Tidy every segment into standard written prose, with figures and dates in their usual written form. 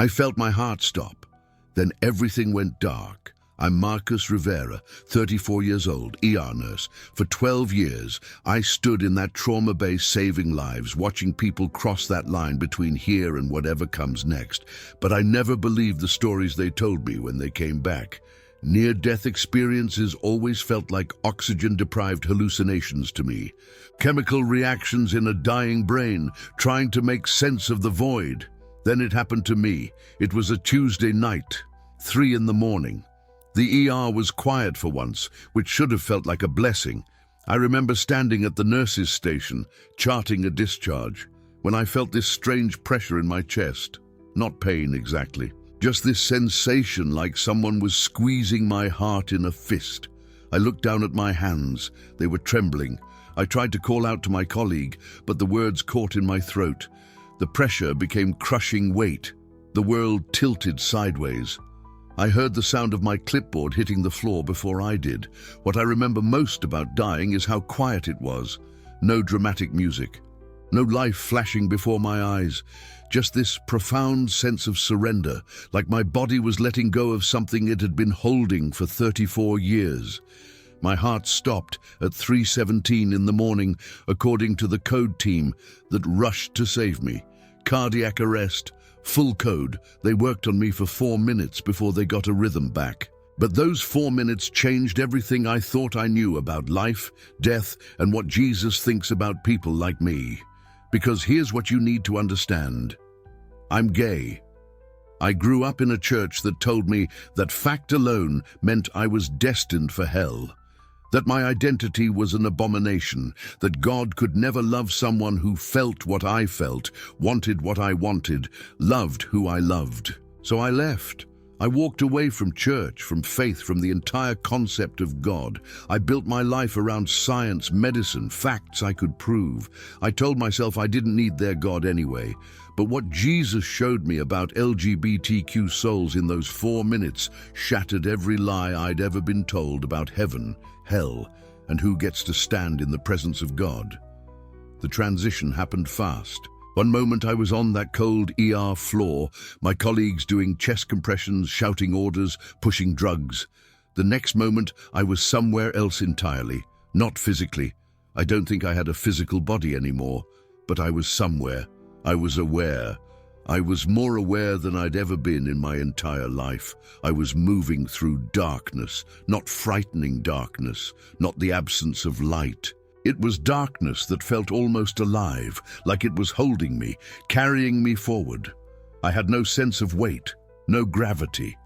I felt my heart stop. Then everything went dark. I'm Marcus Rivera, 34 years old, ER nurse. For 12 years, I stood in that trauma base saving lives, watching people cross that line between here and whatever comes next. But I never believed the stories they told me when they came back. Near-death experiences always felt like oxygen-deprived hallucinations to me. Chemical reactions in a dying brain, trying to make sense of the void. Then it happened to me. It was a Tuesday night, 3 in the morning. The ER was quiet for once, which should have felt like a blessing. I remember standing at the nurse's station, charting a discharge, when I felt this strange pressure in my chest. Not pain exactly, just this sensation like someone was squeezing my heart in a fist. I looked down at my hands. They were trembling. I tried to call out to my colleague, but the words caught in my throat. The pressure became crushing weight. The world tilted sideways. I heard the sound of my clipboard hitting the floor before I did. What I remember most about dying is how quiet it was. No dramatic music. No life flashing before my eyes. Just this profound sense of surrender, like my body was letting go of something it had been holding for 34 years. My heart stopped at 3:17 in the morning, according to the code team that rushed to save me. Cardiac arrest. Full code. They worked on me for 4 minutes before they got a rhythm back. But those 4 minutes changed everything I thought I knew about life, death, and what Jesus thinks about people like me. Because here's what you need to understand. I'm gay. I grew up in a church that told me that fact alone meant I was destined for hell. That my identity was an abomination, that God could never love someone who felt what I felt, wanted what I wanted, loved who I loved. So I left. I walked away from church, from faith, from the entire concept of God. I built my life around science, medicine, facts I could prove. I told myself I didn't need their God anyway. But what Jesus showed me about LGBTQ souls in those 4 minutes shattered every lie I'd ever been told about heaven, hell, and who gets to stand in the presence of God. The transition happened fast. One moment I was on that cold ER floor, my colleagues doing chest compressions, shouting orders, pushing drugs. The next moment I was somewhere else entirely, not physically. I don't think I had a physical body anymore, but I was somewhere. I was aware. I was more aware than I'd ever been in my entire life. I was moving through darkness, not frightening darkness, not the absence of light. It was darkness that felt almost alive, like it was holding me, carrying me forward. I had no sense of weight, no gravity.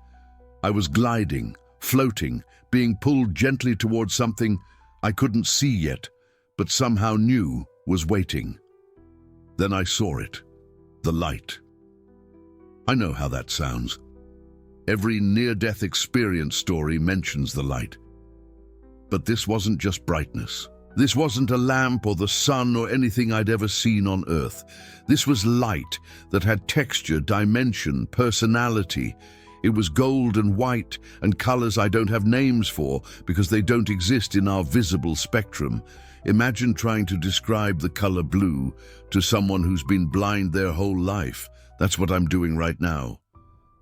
I was gliding, floating, being pulled gently towards something I couldn't see yet, but somehow knew was waiting. Then I saw it, the light. I know how that sounds. Every near-death experience story mentions the light. But this wasn't just brightness. This wasn't a lamp or the sun or anything I'd ever seen on Earth. This was light that had texture, dimension, personality. It was gold and white and colors I don't have names for because they don't exist in our visible spectrum. Imagine trying to describe the color blue to someone who's been blind their whole life. That's what I'm doing right now.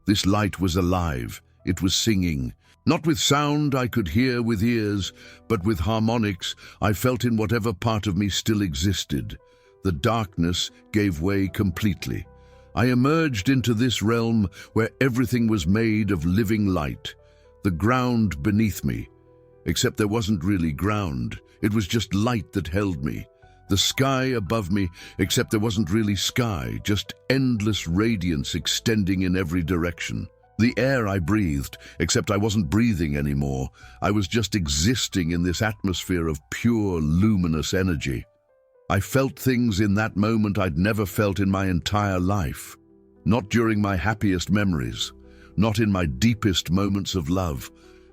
This light was alive. It was singing. Not with sound I could hear with ears, but with harmonics I felt in whatever part of me still existed. The darkness gave way completely. I emerged into this realm where everything was made of living light. The ground beneath me, except there wasn't really ground. It was just light that held me. The sky above me, except there wasn't really sky, just endless radiance extending in every direction. The air I breathed, except I wasn't breathing anymore. I was just existing in this atmosphere of pure, luminous energy. I felt things in that moment I'd never felt in my entire life. Not during my happiest memories, not in my deepest moments of love,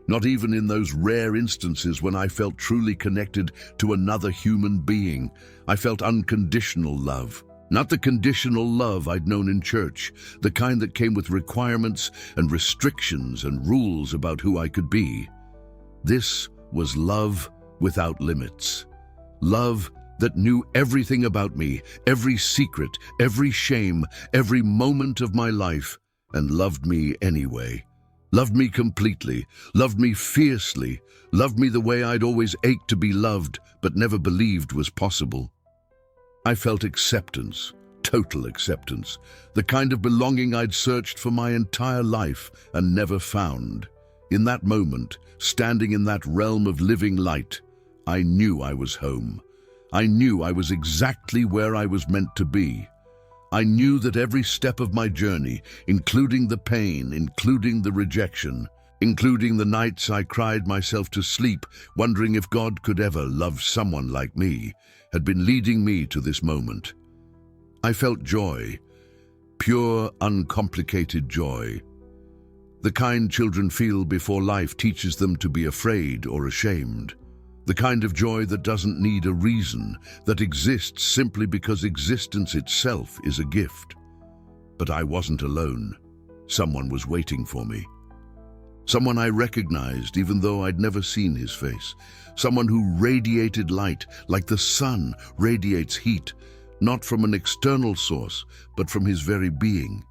not even in those rare instances when I felt truly connected to another human being. I felt unconditional love. Not the conditional love I'd known in church, the kind that came with requirements and restrictions and rules about who I could be. This was love without limits. Love that knew everything about me, every secret, every shame, every moment of my life, and loved me anyway. Loved me completely, loved me fiercely, loved me the way I'd always ached to be loved, but never believed was possible. I felt acceptance, total acceptance, the kind of belonging I'd searched for my entire life and never found. In that moment, standing in that realm of living light, I knew I was home. I knew I was exactly where I was meant to be. I knew that every step of my journey, including the pain, including the rejection, including the nights I cried myself to sleep, wondering if God could ever love someone like me, had been leading me to this moment. I felt joy, pure, uncomplicated joy. The kind children feel before life teaches them to be afraid or ashamed. The kind of joy that doesn't need a reason, that exists simply because existence itself is a gift. But I wasn't alone. Someone was waiting for me. Someone I recognized even though I'd never seen his face. Someone who radiated light like the sun radiates heat, not from an external source, but from his very being.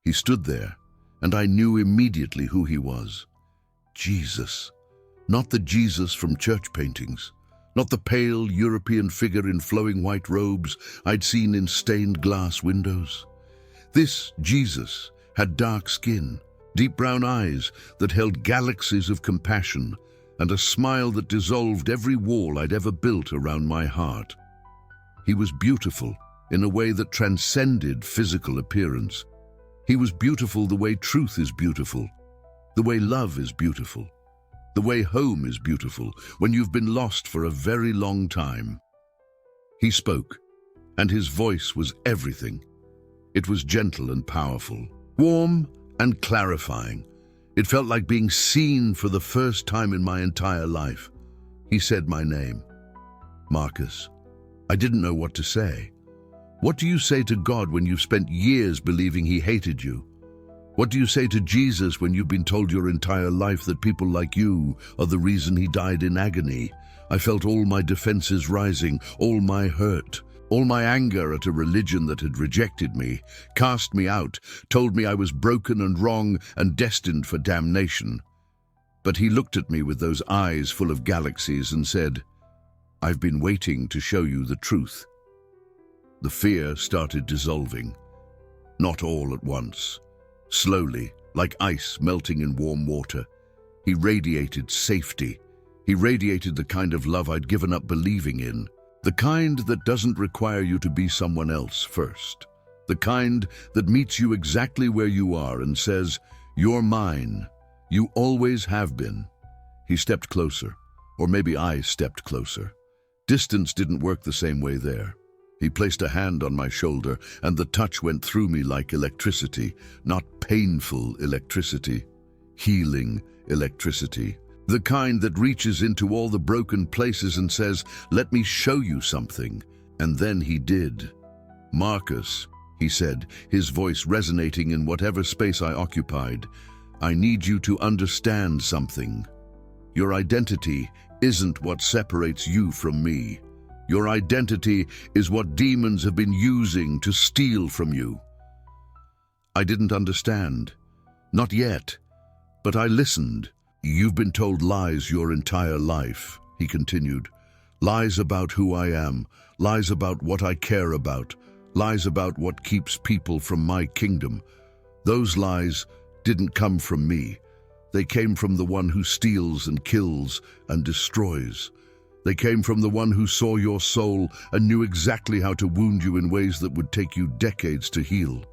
He stood there, and I knew immediately who he was. Jesus. Not the Jesus from church paintings, not the pale European figure in flowing white robes I'd seen in stained glass windows. This Jesus had dark skin, deep brown eyes that held galaxies of compassion, and a smile that dissolved every wall I'd ever built around my heart. He was beautiful in a way that transcended physical appearance. He was beautiful the way truth is beautiful, the way love is beautiful. The way home is beautiful when you've been lost for a very long time. He spoke, and his voice was everything. It was gentle and powerful, warm and clarifying. It felt like being seen for the first time in my entire life. He said my name, Marcus. I didn't know what to say. What do you say to God when you've spent years believing he hated you? What do you say to Jesus when you've been told your entire life that people like you are the reason he died in agony? I felt all my defenses rising, all my hurt, all my anger at a religion that had rejected me, cast me out, told me I was broken and wrong and destined for damnation. But he looked at me with those eyes full of galaxies and said, I've been waiting to show you the truth. The fear started dissolving, not all at once. Slowly, like ice melting in warm water, he radiated safety. He radiated the kind of love I'd given up believing in, the kind that doesn't require you to be someone else first, the kind that meets you exactly where you are and says, you're mine, you always have been. He stepped closer, or maybe I stepped closer. Distance didn't work the same way there. He placed a hand on my shoulder, and the touch went through me like electricity, not painful electricity, healing electricity, the kind that reaches into all the broken places and says, let me show you something. And then he did. Marcus, he said, his voice resonating in whatever space I occupied, I need you to understand something. Your identity isn't what separates you from me. Your identity is what demons have been using to steal from you. I didn't understand. Not yet. But I listened. You've been told lies your entire life, he continued. Lies about who I am, lies about what I care about, lies about what keeps people from my kingdom. Those lies didn't come from me. They came from the one who steals and kills and destroys. They came from the one who saw your soul and knew exactly how to wound you in ways that would take you decades to heal.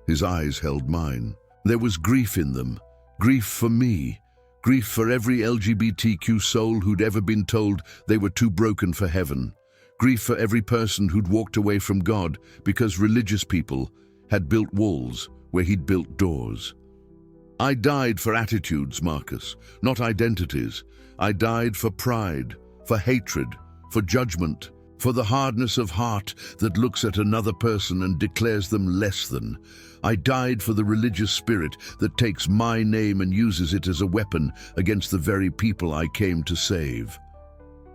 His eyes held mine. There was grief in them. Grief for me. Grief for every LGBTQ soul who'd ever been told they were too broken for heaven. Grief for every person who'd walked away from God because religious people had built walls where he'd built doors. I died for attitudes, Marcus, not identities. I died for pride, for hatred, for judgment, for the hardness of heart that looks at another person and declares them less than. I died for the religious spirit that takes my name and uses it as a weapon against the very people I came to save.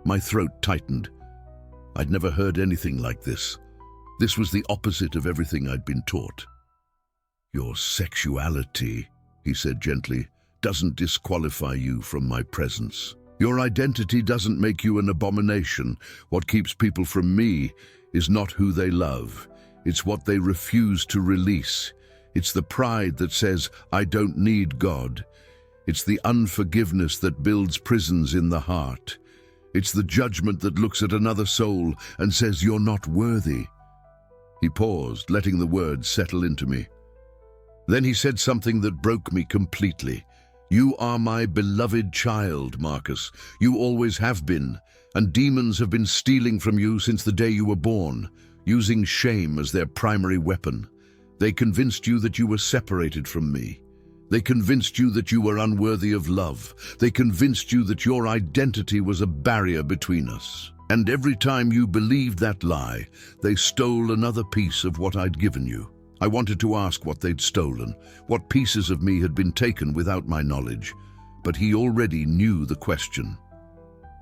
My throat tightened. I'd never heard anything like this. This was the opposite of everything I'd been taught. Your sexuality, he said gently, doesn't disqualify you from my presence. Your identity doesn't make you an abomination. What keeps people from me is not who they love. It's what they refuse to release. It's the pride that says, I don't need God. It's the unforgiveness that builds prisons in the heart. It's the judgment that looks at another soul and says, you're not worthy. He paused, letting the words settle into me. Then he said something that broke me completely. You are my beloved child, Marcus. You always have been, and demons have been stealing from you since the day you were born, using shame as their primary weapon. They convinced you that you were separated from me. They convinced you that you were unworthy of love. They convinced you that your identity was a barrier between us. And every time you believed that lie, they stole another piece of what I'd given you. I wanted to ask what they'd stolen, what pieces of me had been taken without my knowledge, but he already knew the question.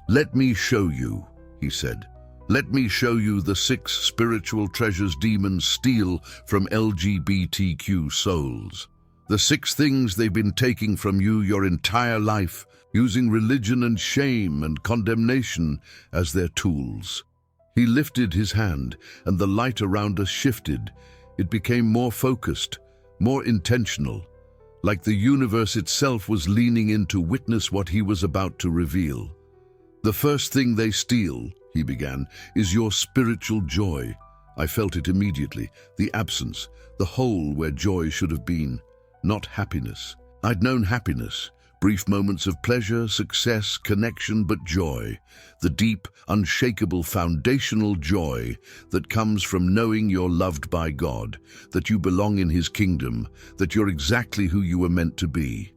Let me show you, he said. Let me show you the 6 spiritual treasures demons steal from LGBTQ souls. The 6 things they've been taking from you your entire life, using religion and shame and condemnation as their tools. He lifted his hand, and the light around us shifted. It became more focused, more intentional, like the universe itself was leaning in to witness what he was about to reveal. The first thing they steal, he began, is your spiritual joy. I felt it immediately, the absence, the hole where joy should have been, not happiness. I'd known happiness, brief moments of pleasure, success, connection, but joy, the deep, unshakable, foundational joy that comes from knowing you're loved by God, that you belong in His kingdom, that you're exactly who you were meant to be.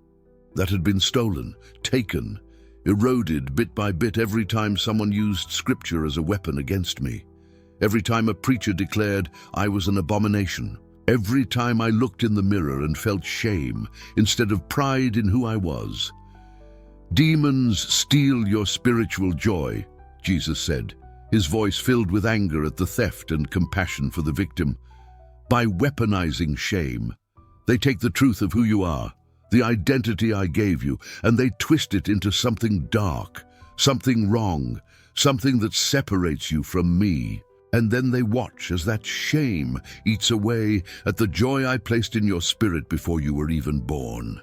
That had been stolen, taken, eroded bit by bit every time someone used scripture as a weapon against me. Every time a preacher declared I was an abomination. Every time I looked in the mirror and felt shame instead of pride in who I was. Demons steal your spiritual joy, Jesus said, his voice filled with anger at the theft and compassion for the victim. By weaponizing shame, they take the truth of who you are, the identity I gave you, and they twist it into something dark, something wrong, something that separates you from me. And then they watch as that shame eats away at the joy I placed in your spirit before you were even born.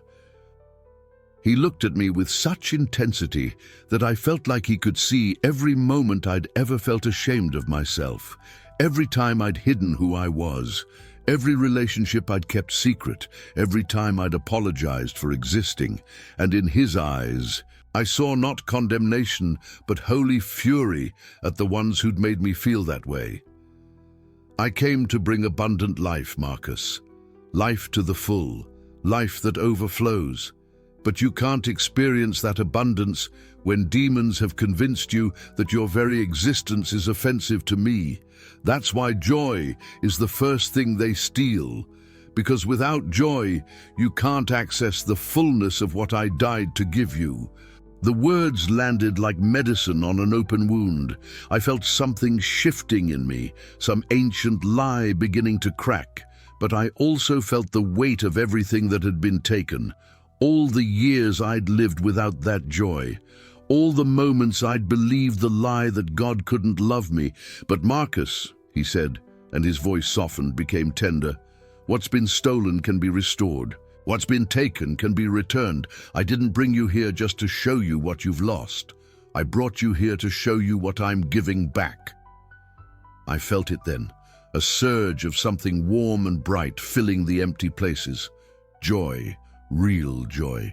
He looked at me with such intensity that I felt like he could see every moment I'd ever felt ashamed of myself, every time I'd hidden who I was, every relationship I'd kept secret, every time I'd apologized for existing. And in his eyes, I saw not condemnation, but holy fury at the ones who'd made me feel that way. I came to bring abundant life, Marcus. Life to the full, life that overflows. But you can't experience that abundance when demons have convinced you that your very existence is offensive to me. That's why joy is the first thing they steal. Because without joy, you can't access the fullness of what I died to give you. The words landed like medicine on an open wound. I felt something shifting in me, some ancient lie beginning to crack. But I also felt the weight of everything that had been taken. All the years I'd lived without that joy. All the moments I'd believed the lie that God couldn't love me. But Marcus, he said, and his voice softened, became tender, what's been stolen can be restored. What's been taken can be returned. I didn't bring you here just to show you what you've lost. I brought you here to show you what I'm giving back. I felt it then, a surge of something warm and bright filling the empty places. Joy, real joy.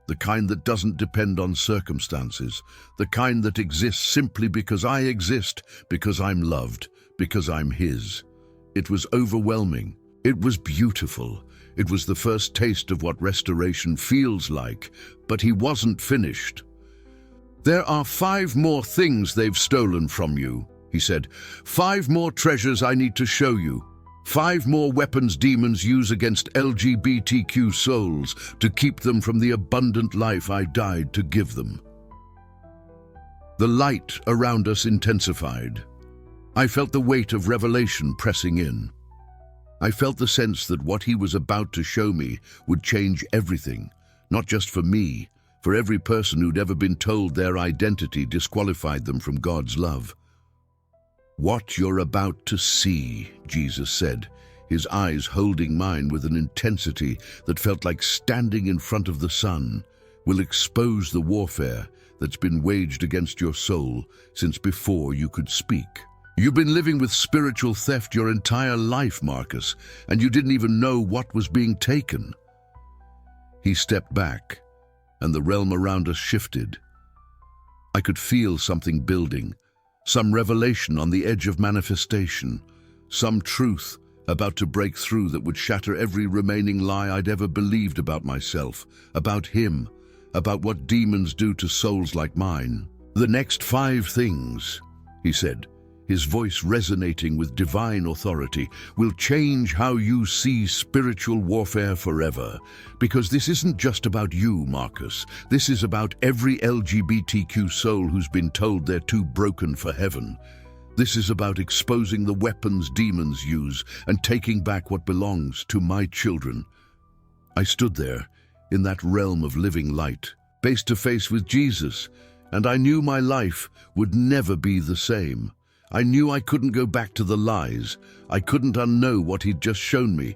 The kind that doesn't depend on circumstances. The kind that exists simply because I exist, because I'm loved, because I'm His. It was overwhelming. It was beautiful. It was the first taste of what restoration feels like, but he wasn't finished. There are 5 more things they've stolen from you, he said. 5 more treasures I need to show you. 5 more weapons demons use against LGBTQ souls to keep them from the abundant life I died to give them. The light around us intensified. I felt the weight of revelation pressing in. I felt the sense that what he was about to show me would change everything, not just for me, for every person who'd ever been told their identity disqualified them from God's love. "What you're about to see," Jesus said, his eyes holding mine with an intensity that felt like standing in front of the sun, "will expose the warfare that's been waged against your soul since before you could speak. You've been living with spiritual theft your entire life, Marcus, and you didn't even know what was being taken." He stepped back, and the realm around us shifted. I could feel something building, some revelation on the edge of manifestation, some truth about to break through that would shatter every remaining lie I'd ever believed about myself, about him, about what demons do to souls like mine. "The next 5 things," he said, his voice resonating with divine authority, "will change how you see spiritual warfare forever. Because this isn't just about you, Marcus. This is about every LGBTQ soul who's been told they're too broken for heaven. This is about exposing the weapons demons use and taking back what belongs to my children." I stood there, in that realm of living light, face to face with Jesus, and I knew my life would never be the same. I knew I couldn't go back to the lies. I couldn't unknow what he'd just shown me.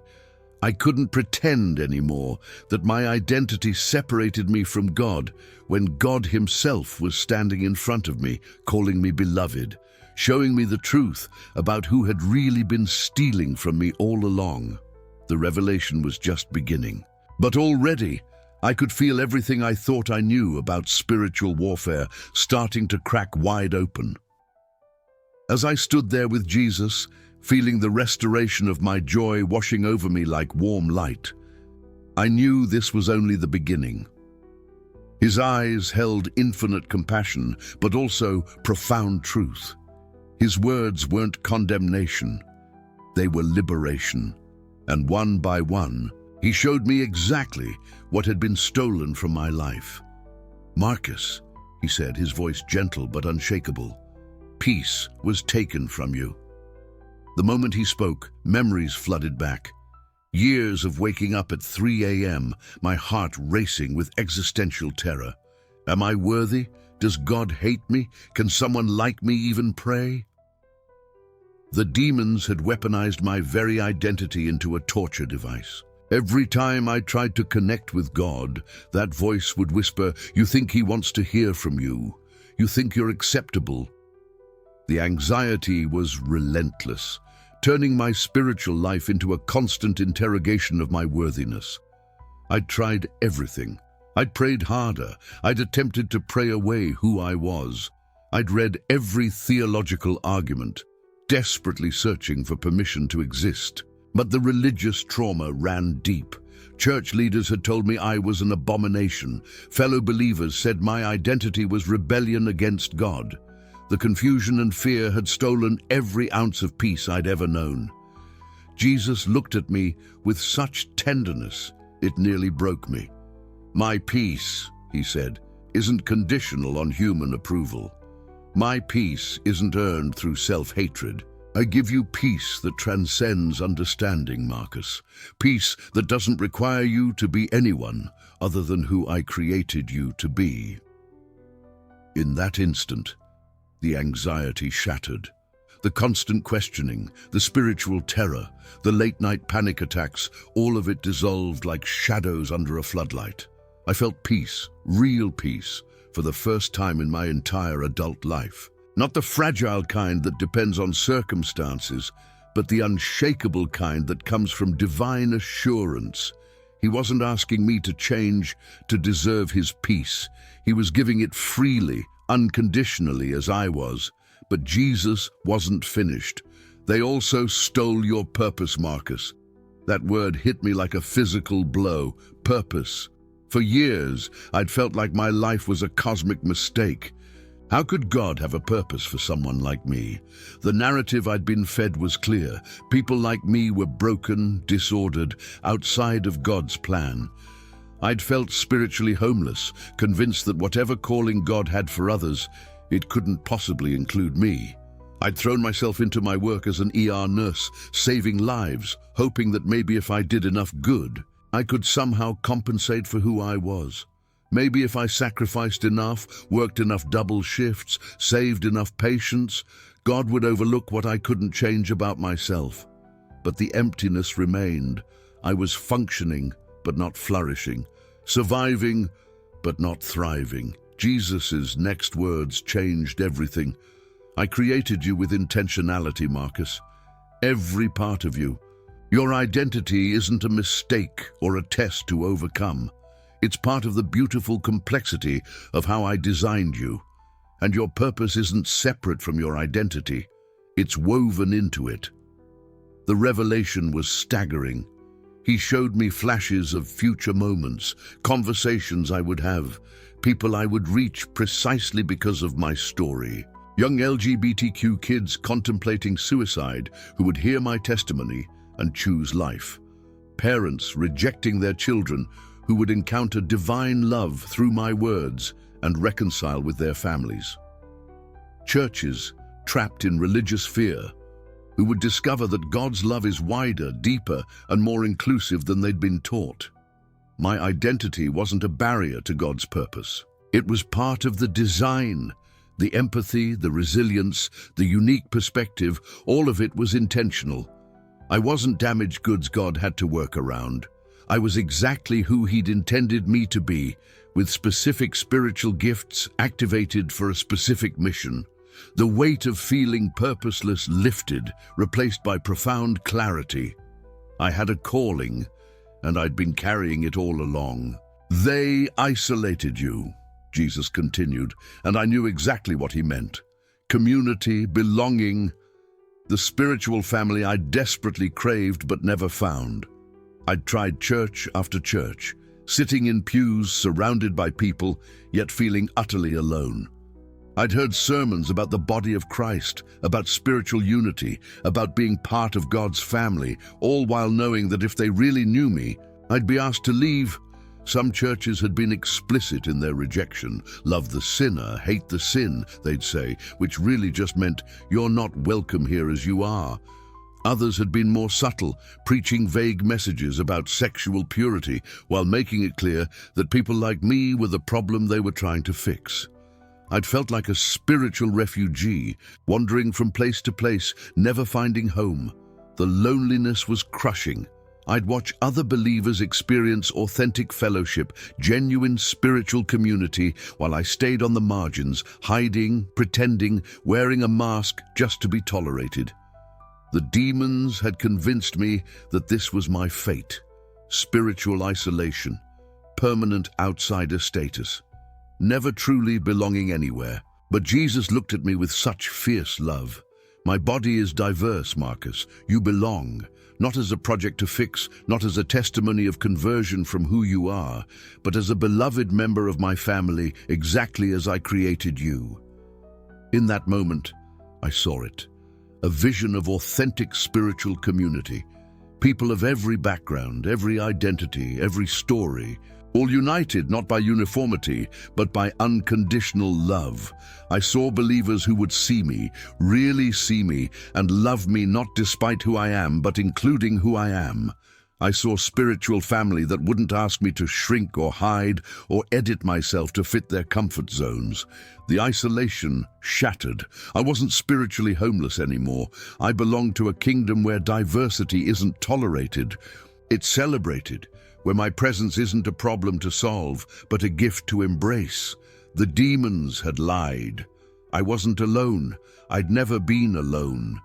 I couldn't pretend anymore that my identity separated me from God when God himself was standing in front of me, calling me beloved, showing me the truth about who had really been stealing from me all along. The revelation was just beginning. But already, I could feel everything I thought I knew about spiritual warfare starting to crack wide open. As I stood there with Jesus, feeling the restoration of my joy washing over me like warm light, I knew this was only the beginning. His eyes held infinite compassion, but also profound truth. His words weren't condemnation, they were liberation. And one by one, he showed me exactly what had been stolen from my life. "Marcus," he said, his voice gentle but unshakable, "peace was taken from you." The moment he spoke, memories flooded back. Years of waking up at 3 a.m., my heart racing with existential terror. Am I worthy? Does God hate me? Can someone like me even pray? The demons had weaponized my very identity into a torture device. Every time I tried to connect with God, that voice would whisper, "You think he wants to hear from you. You think you're acceptable." The anxiety was relentless, turning my spiritual life into a constant interrogation of my worthiness. I'd tried everything. I'd prayed harder. I'd attempted to pray away who I was. I'd read every theological argument, desperately searching for permission to exist. But the religious trauma ran deep. Church leaders had told me I was an abomination. Fellow believers said my identity was rebellion against God. The confusion and fear had stolen every ounce of peace I'd ever known. Jesus looked at me with such tenderness, it nearly broke me. "My peace," he said, "isn't conditional on human approval. My peace isn't earned through self-hatred. I give you peace that transcends understanding, Marcus. Peace that doesn't require you to be anyone other than who I created you to be." In that instant, the anxiety shattered. The constant questioning, the spiritual terror, the late-night panic attacks, all of it dissolved like shadows under a floodlight. I felt peace, real peace, for the first time in my entire adult life. Not the fragile kind that depends on circumstances, but the unshakable kind that comes from divine assurance. He wasn't asking me to change to deserve his peace. He was giving it freely, unconditionally as I was. But Jesus wasn't finished. "They also stole your purpose, Marcus." That word hit me like a physical blow. Purpose. For years, I'd felt like my life was a cosmic mistake. How could God have a purpose for someone like me? The narrative I'd been fed was clear. People like me were broken, disordered, outside of God's plan. I'd felt spiritually homeless, convinced that whatever calling God had for others, it couldn't possibly include me. I'd thrown myself into my work as an ER nurse, saving lives, hoping that maybe if I did enough good, I could somehow compensate for who I was. Maybe if I sacrificed enough, worked enough double shifts, saved enough patients, God would overlook what I couldn't change about myself. But the emptiness remained. I was functioning, but not flourishing, surviving, but not thriving. Jesus' next words changed everything. I created you with intentionality, Marcus. Every part of you. Your identity isn't a mistake or a test to overcome. It's part of the beautiful complexity of how I designed you. And your purpose isn't separate from your identity. It's woven into it. The revelation was staggering. He showed me flashes of future moments, conversations I would have, people I would reach precisely because of my story. Young LGBTQ kids contemplating suicide who would hear my testimony and choose life. Parents rejecting their children who would encounter divine love through my words and reconcile with their families. Churches trapped in religious fear who would discover that God's love is wider, deeper, and more inclusive than they'd been taught. My identity wasn't a barrier to God's purpose. It was part of the design. The empathy, the resilience, the unique perspective, all of it was intentional. I wasn't damaged goods God had to work around. I was exactly who He'd intended me to be, with specific spiritual gifts activated for a specific mission. The weight of feeling purposeless lifted, replaced by profound clarity. I had a calling, and I'd been carrying it all along. They isolated you, Jesus continued, and I knew exactly what He meant. Community, belonging, the spiritual family I desperately craved but never found. I'd tried church after church, sitting in pews surrounded by people, yet feeling utterly alone. I'd heard sermons about the body of Christ, about spiritual unity, about being part of God's family, all while knowing that if they really knew me, I'd be asked to leave. Some churches had been explicit in their rejection. Love the sinner, hate the sin, they'd say, which really just meant you're not welcome here as you are. Others had been more subtle, preaching vague messages about sexual purity while making it clear that people like me were the problem they were trying to fix. I'd felt like a spiritual refugee, wandering from place to place, never finding home. The loneliness was crushing. I'd watch other believers experience authentic fellowship, genuine spiritual community, while I stayed on the margins, hiding, pretending, wearing a mask just to be tolerated. The demons had convinced me that this was my fate. Spiritual isolation, permanent outsider status, never truly belonging anywhere. But Jesus looked at me with such fierce love. My body is diverse, Marcus. You belong, not as a project to fix, not as a testimony of conversion from who you are, but as a beloved member of my family, exactly as I created you. In that moment, I saw it. A vision of authentic spiritual community. People of every background, every identity, every story, all united not by uniformity, but by unconditional love. I saw believers who would see me, really see me, and love me not despite who I am, but including who I am. I saw spiritual family that wouldn't ask me to shrink or hide or edit myself to fit their comfort zones. The isolation shattered. I wasn't spiritually homeless anymore. I belonged to a kingdom where diversity isn't tolerated. It's celebrated, where my presence isn't a problem to solve, but a gift to embrace. The demons had lied. I wasn't alone. I'd never been alone.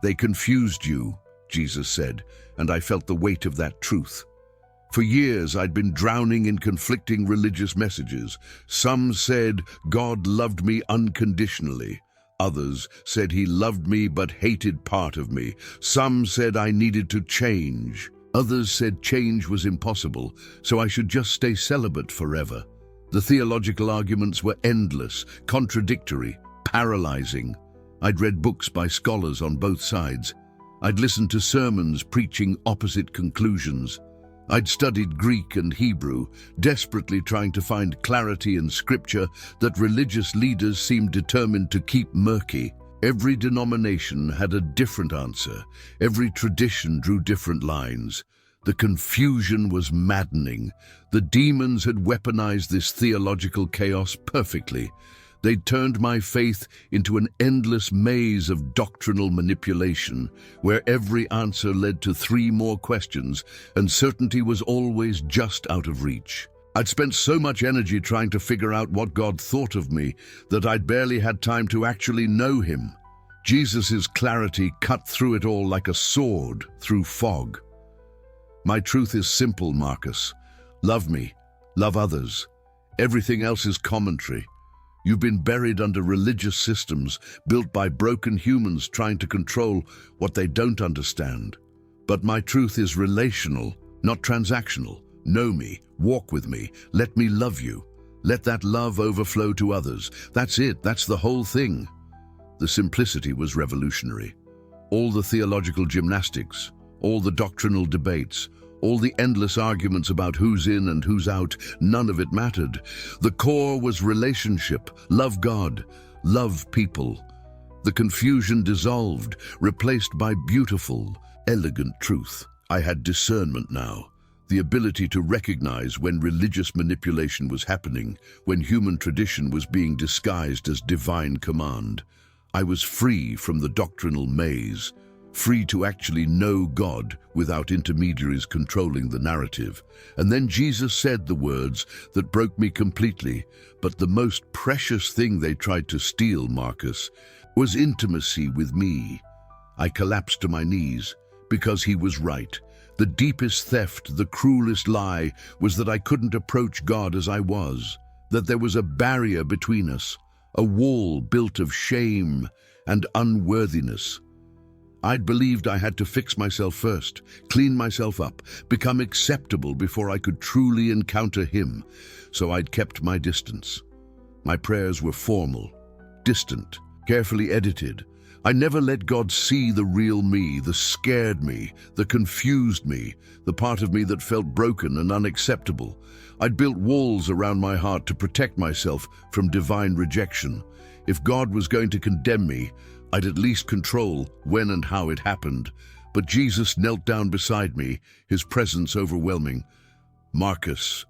They confused you, Jesus said, and I felt the weight of that truth. For years, I'd been drowning in conflicting religious messages. Some said God loved me unconditionally. Others said He loved me but hated part of me. Some said I needed to change. Others said change was impossible, so I should just stay celibate forever. The theological arguments were endless, contradictory, paralyzing. I'd read books by scholars on both sides. I'd listened to sermons preaching opposite conclusions. I'd studied Greek and Hebrew, desperately trying to find clarity in scripture that religious leaders seemed determined to keep murky. Every denomination had a different answer. Every tradition drew different lines. The confusion was maddening. The demons had weaponized this theological chaos perfectly. They'd turned my faith into an endless maze of doctrinal manipulation, where every answer led to 3 more questions, and certainty was always just out of reach. I'd spent so much energy trying to figure out what God thought of me that I'd barely had time to actually know him. Jesus' clarity cut through it all like a sword through fog. My truth is simple, Marcus. Love me, love others. Everything else is commentary. You've been buried under religious systems built by broken humans trying to control what they don't understand. But my truth is relational, not transactional. Know me, walk with me, let me love you. Let that love overflow to others. That's it, that's the whole thing. The simplicity was revolutionary. All the theological gymnastics, all the doctrinal debates, all the endless arguments about who's in and who's out, none of it mattered. The core was relationship, love God, love people. The confusion dissolved, replaced by beautiful, elegant truth. I had discernment now, the ability to recognize when religious manipulation was happening, when human tradition was being disguised as divine command. I was free from the doctrinal maze, free to actually know God without intermediaries controlling the narrative. And then Jesus said the words that broke me completely. But the most precious thing they tried to steal, Marcus, was intimacy with me. I collapsed to my knees because he was right. The deepest theft, the cruelest lie, was that I couldn't approach God as I was, that there was a barrier between us, a wall built of shame and unworthiness. I'd believed I had to fix myself first, clean myself up, become acceptable before I could truly encounter him, so I'd kept my distance. My prayers were formal, distant, carefully edited. I never let God see the real me, the scared me, the confused me, the part of me that felt broken and unacceptable. I'd built walls around my heart to protect myself from divine rejection. If God was going to condemn me, I'd at least control when and how it happened. But Jesus knelt down beside me, his presence overwhelming. Marcus,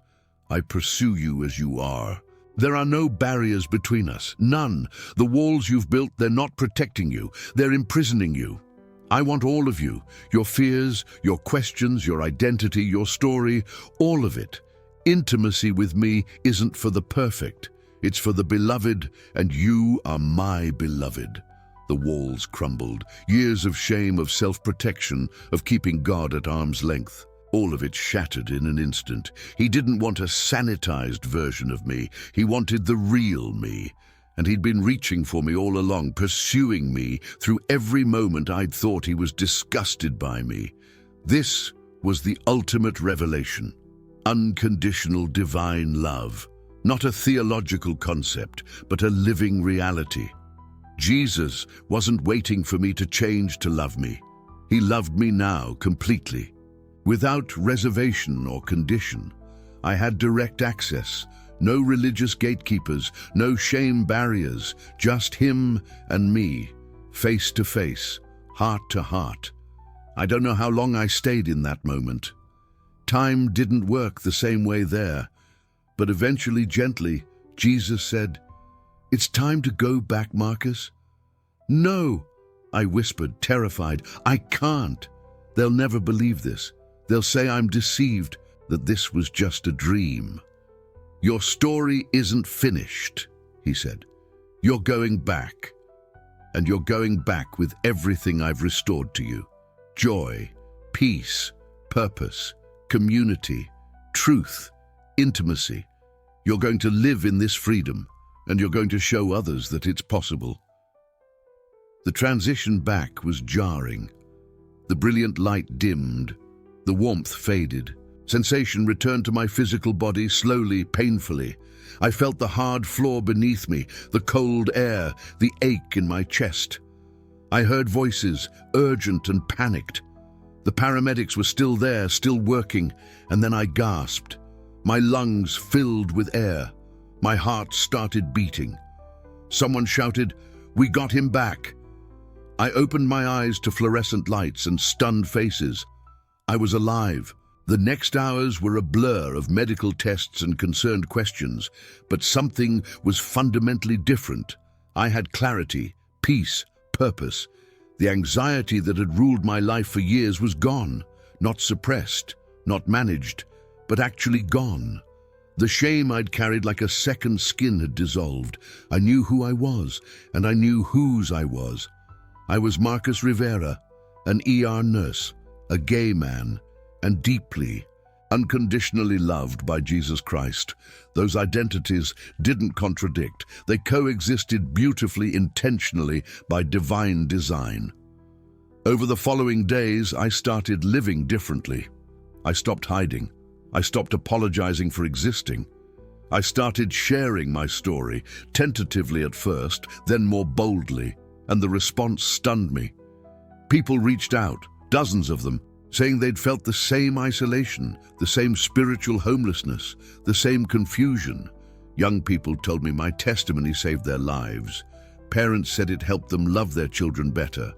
I pursue you as you are. There are no barriers between us, none. The walls you've built, they're not protecting you, they're imprisoning you. I want all of you, your fears, your questions, your identity, your story, all of it. Intimacy with me isn't for the perfect, it's for the beloved, and you are my beloved. The walls crumbled, years of shame, of self-protection, of keeping God at arm's length. All of it shattered in an instant. He didn't want a sanitized version of me. He wanted the real me. And he'd been reaching for me all along, pursuing me through every moment I'd thought he was disgusted by me. This was the ultimate revelation. Unconditional divine love. Not a theological concept, but a living reality. Jesus wasn't waiting for me to change to love me. He loved me now completely. Without reservation or condition, I had direct access, no religious gatekeepers, no shame barriers, just him and me, face to face, heart to heart. I don't know how long I stayed in that moment. Time didn't work the same way there, but eventually, gently, Jesus said, "It's time to go back, Marcus." "No," I whispered, terrified. "I can't. They'll never believe this. They'll say I'm deceived, that this was just a dream." "Your story isn't finished," he said. "You're going back. And you're going back with everything I've restored to you. Joy, peace, purpose, community, truth, intimacy. You're going to live in this freedom, and you're going to show others that it's possible." The transition back was jarring. The brilliant light dimmed. The warmth faded. Sensation returned to my physical body slowly, painfully. I felt the hard floor beneath me, the cold air, the ache in my chest. I heard voices, urgent and panicked. The paramedics were still there, still working, and then I gasped. My lungs filled with air. My heart started beating. Someone shouted, "We got him back!" I opened my eyes to fluorescent lights and stunned faces. I was alive. The next hours were a blur of medical tests and concerned questions, but something was fundamentally different. I had clarity, peace, purpose. The anxiety that had ruled my life for years was gone, not suppressed, not managed, but actually gone. The shame I'd carried like a second skin had dissolved. I knew who I was, and I knew whose I was. I was Marcus Rivera, an ER nurse, a gay man, and deeply, unconditionally loved by Jesus Christ. Those identities didn't contradict. They coexisted beautifully, intentionally, by divine design. Over the following days, I started living differently. I stopped hiding. I stopped apologizing for existing. I started sharing my story, tentatively at first, then more boldly, and the response stunned me. People reached out, dozens of them, saying they'd felt the same isolation, the same spiritual homelessness, the same confusion. Young people told me my testimony saved their lives. Parents said it helped them love their children better.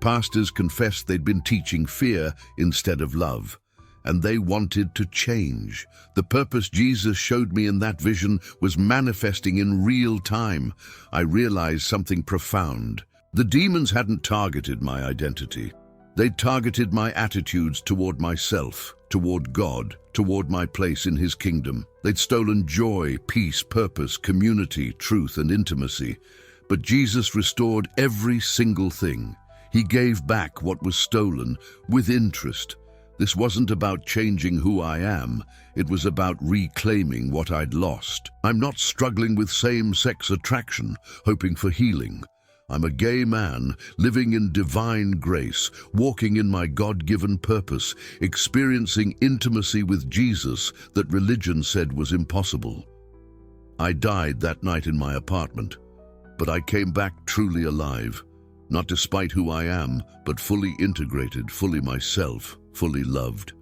Pastors confessed they'd been teaching fear instead of love. And they wanted to change. The purpose Jesus showed me in that vision was manifesting in real time. I realized something profound. The demons hadn't targeted my identity. They targeted my attitudes toward myself, toward God, toward my place in His kingdom. They'd stolen joy, peace, purpose, community, truth, and intimacy. But Jesus restored every single thing. He gave back what was stolen with interest. This wasn't about changing who I am. It was about reclaiming what I'd lost. I'm not struggling with same-sex attraction, hoping for healing. I'm a gay man, living in divine grace, walking in my God-given purpose, experiencing intimacy with Jesus that religion said was impossible. I died that night in my apartment, but I came back truly alive, not despite who I am, but fully integrated, fully myself, fully loved.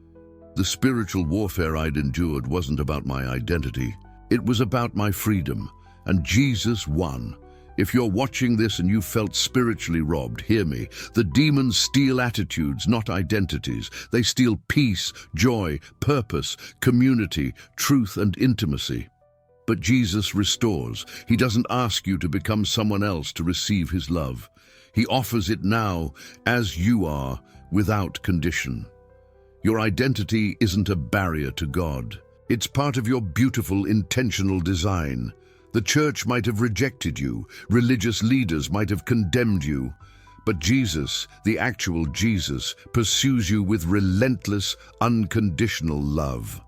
The spiritual warfare I'd endured wasn't about my identity. It was about my freedom, and Jesus won. If you're watching this and you felt spiritually robbed, hear me. The demons steal attitudes, not identities. They steal peace, joy, purpose, community, truth, and intimacy. But Jesus restores. He doesn't ask you to become someone else to receive His love. He offers it now, as you are, without condition. Your identity isn't a barrier to God. It's part of your beautiful, intentional design. The church might have rejected you, religious leaders might have condemned you, but Jesus, the actual Jesus, pursues you with relentless, unconditional love.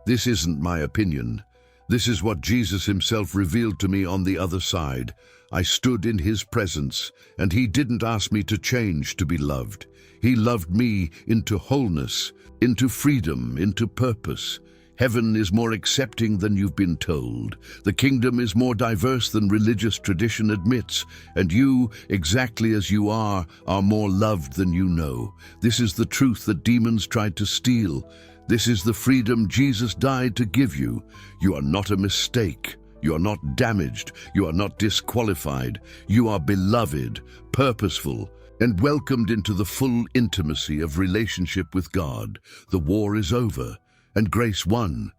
This isn't my opinion. This is what Jesus Himself revealed to me on the other side. I stood in His presence, and He didn't ask me to change to be loved. He loved me into wholeness, into freedom, into purpose. Heaven is more accepting than you've been told. The kingdom is more diverse than religious tradition admits, and you, exactly as you are more loved than you know. This is the truth that demons tried to steal. This is the freedom Jesus died to give you. You are not a mistake. You are not damaged. You are not disqualified. You are beloved, purposeful, and welcomed into the full intimacy of relationship with God. The war is over, and grace won.